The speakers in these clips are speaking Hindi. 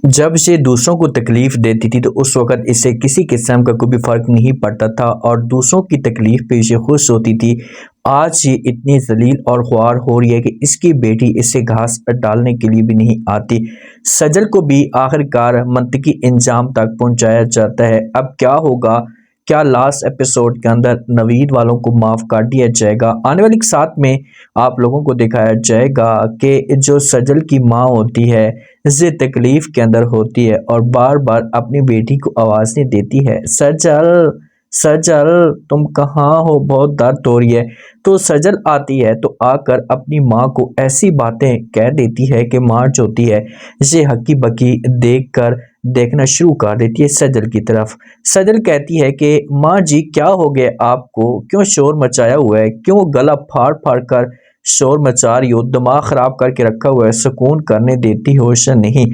जब से दूसरों को तकलीफ देती थी तो उस वक़्त इससे किसी किस्म का कोई भी फ़र्क नहीं पड़ता था और दूसरों की तकलीफ पे इसे खुश होती थी। आज ये इतनी ज़लील और ख्वार हो रही है कि इसकी बेटी इसे घास डालने के लिए भी नहीं आती। सजल को भी आखिरकार मंतकी इंजाम तक पहुँचाया जाता है। अब क्या होगा? क्या लास्ट एपिसोड के अंदर नवीद वालों को माफ़ कर दिया जाएगा? आने वाले के साथ में आप लोगों को दिखाया जाएगा कि जो सजल की माँ होती है इसे तकलीफ के अंदर होती है और बार बार अपनी बेटी को आवाज़ें देती है, सजल सजल तुम कहाँ हो, बहुत दर्द हो रही है। तो सजल आती है तो आकर अपनी माँ को ऐसी बातें कह देती है कि माँ जो होती है इसे हकी बकी देखना शुरू कर देती है सजल की तरफ। सजल कहती है कि माँ जी क्या हो गया आपको, क्यों शोर मचाया हुआ है, क्यों गला फाड़ फाड़ कर शोर मचा रही हो, दिमाग खराब करके रखा हुआ है, सुकून करने देती हो या नहीं।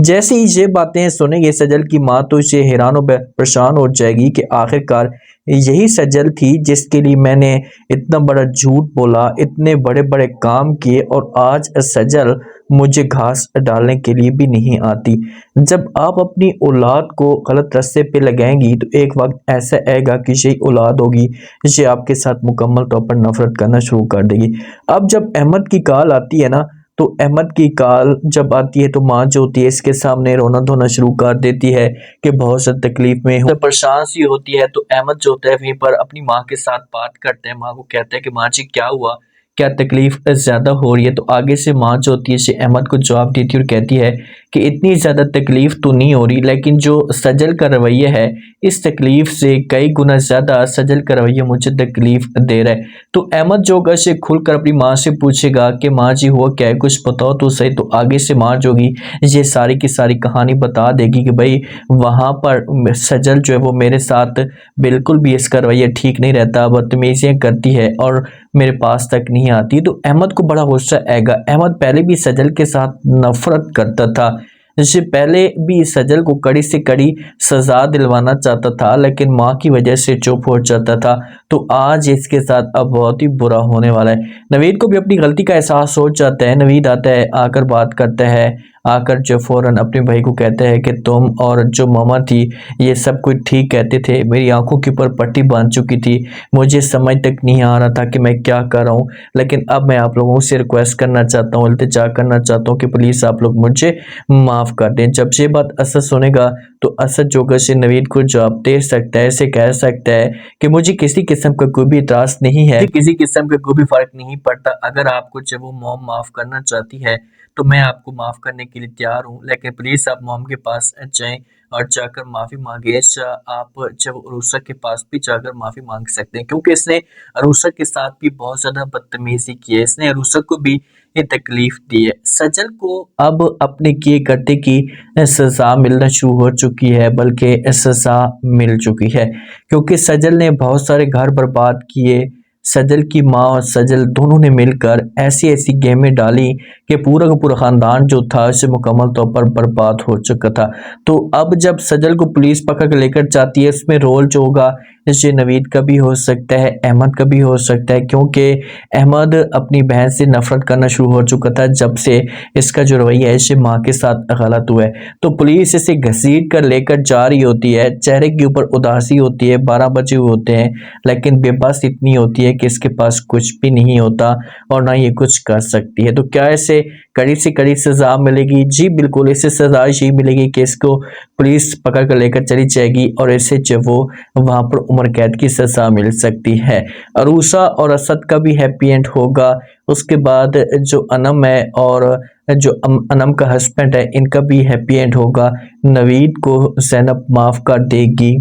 जैसे ही ये बातें सुनेंगे सजल की माँ तो इसे हैरान और परेशान हो जाएगी कि आखिरकार यही सजल थी जिसके लिए मैंने इतना बड़ा झूठ बोला, इतने बड़े बड़े काम किए और आज सजल मुझे घास डालने के लिए भी नहीं आती। जब आप अपनी औलाद को गलत रास्ते पे लगाएंगी तो एक वक्त ऐसा आएगा कि यही औलाद होगी ये आपके साथ मुकम्मल तौर पर नफरत करना शुरू कर देगी। अब जब अहमद की कॉल आती है ना, तो अहमद की कॉल जब आती है तो माँ जो होती है इसके सामने रोना धोना शुरू कर देती है कि बहुत ज़्यादा तकलीफ में हो, परेशान सी होती है। तो अहमद जो होता है वहीं पर अपनी माँ के साथ बात करते हैं, माँ को कहते हैं कि माँ जी क्या हुआ, क्या तकलीफ ज़्यादा हो रही है। तो आगे से माँ जो होती है इसे अहमद को जवाब देती है और कहती है कि इतनी ज़्यादा तकलीफ तो नहीं हो रही, लेकिन जो सजल का रवैया है इस तकलीफ से कई गुना ज़्यादा सजल का रवैया मुझे तकलीफ दे रहा है। तो अहमद जो होगा से खुलकर अपनी माँ से पूछेगा कि माँ जी हुआ क्या है, कुछ बताओ तो सही। तो आगे से माँ जो होगी ये सारी की सारी कहानी बता देगी कि भाई वहाँ पर सजल जो है वो मेरे साथ बिल्कुल भी इसका रवैया ठीक नहीं रहता, बदतमीजियाँ करती है और मेरे पास तक नहीं आती। तो अहमद को बड़ा गुस्सा आएगा। अहमद पहले भी सजल के साथ नफरत करता था, इससे पहले भी सजल को कड़ी से कड़ी सजा दिलवाना चाहता था, लेकिन माँ की वजह से चुप हो जाता था। तो आज इसके साथ अब बहुत ही बुरा होने वाला है। नवीद को भी अपनी गलती का एहसास हो जाता है। नवीद आता है, आकर बात करता है, आकर जो फौरन अपने भाई को कहता है कि तुम और जो मामा थी ये सब कुछ ठीक कहते थे, मेरी आंखों के ऊपर पट्टी बांध चुकी थी, मुझे समझ तक नहीं आ रहा था कि मैं क्या कर रहा हूँ। लेकिन अब मैं आप लोगों से रिक्वेस्ट करना चाहता हूँ, इल्तिजा करना चाहता हूँ कि प्लीज़ आप लोग मुझे माफ़ कर दें। जब ये बात असद सुनेगा तो असद जो से नवीद को जवाब दे सकता है, ऐसे कह सकता है कि मुझे किसी किस्म का कोई भी इतराज़ नहीं है, किसी किस्म का कोई भी फ़र्क नहीं पड़ता। अगर आपको जब वो मॉम माफ़ करना चाहती है तो मैं आपको माफ़ करने के लिए तैयार हूँ, लेकिन प्लीज़ आप मॉम के पास जाएँ और जाकर माफ़ी मांगे। आप जब अरूसा के पास भी जाकर माफ़ी मांग सकते हैं, क्योंकि इसने अरूसा के साथ भी बहुत ज़्यादा बदतमीजी की है, इसने अरूसा को भी ये तकलीफ दी है। सजल को अब अपने किए करते की सज़ा मिलना शुरू हो चुकी है, बल्कि सज़ा मिल चुकी है, क्योंकि सजल ने बहुत सारे घर बर्बाद किए। सजल की माँ और सजल दोनों ने मिलकर ऐसी ऐसी गेमें डाली कि पूरा का पूरा ख़ानदान जो था उसे मुकम्मल तौर पर बर्बाद हो चुका था। तो अब जब सजल को पुलिस पकड़ कर लेकर जाती है, इसमें रोल जो होगा जैसे नवीद का भी हो सकता है, अहमद का भी हो सकता है, क्योंकि अहमद अपनी बहन से नफरत करना शुरू हो चुका था जब से इसका जो रवैया है इससे माँ के साथ गलत हुआ है। तो पुलिस इसे घसीट कर लेकर जा रही होती है, चेहरे के ऊपर उदासी होती है, 12 बजे हुए होते हैं, लेकिन बेबस इतनी होती है कि इसके पास कुछ भी नहीं होता और ना ये कुछ कर सकती है। तो क्या इसे कड़ी से कड़ी सजा मिलेगी? जी बिल्कुल, इसे सजा यही मिलेगी कि इसको पुलिस पकड़ कर लेकर चली जाएगी और इसे जो वो वहां पर उम्र कैद की सजा मिल सकती है। अरूसा और असद का भी हैप्पी एंड होगा। उसके बाद जो अनम है और जो अनम का हस्बैंड है इनका भी हैप्पी एंड होगा। नवीद को ज़ैनब माफ़ कर देगी।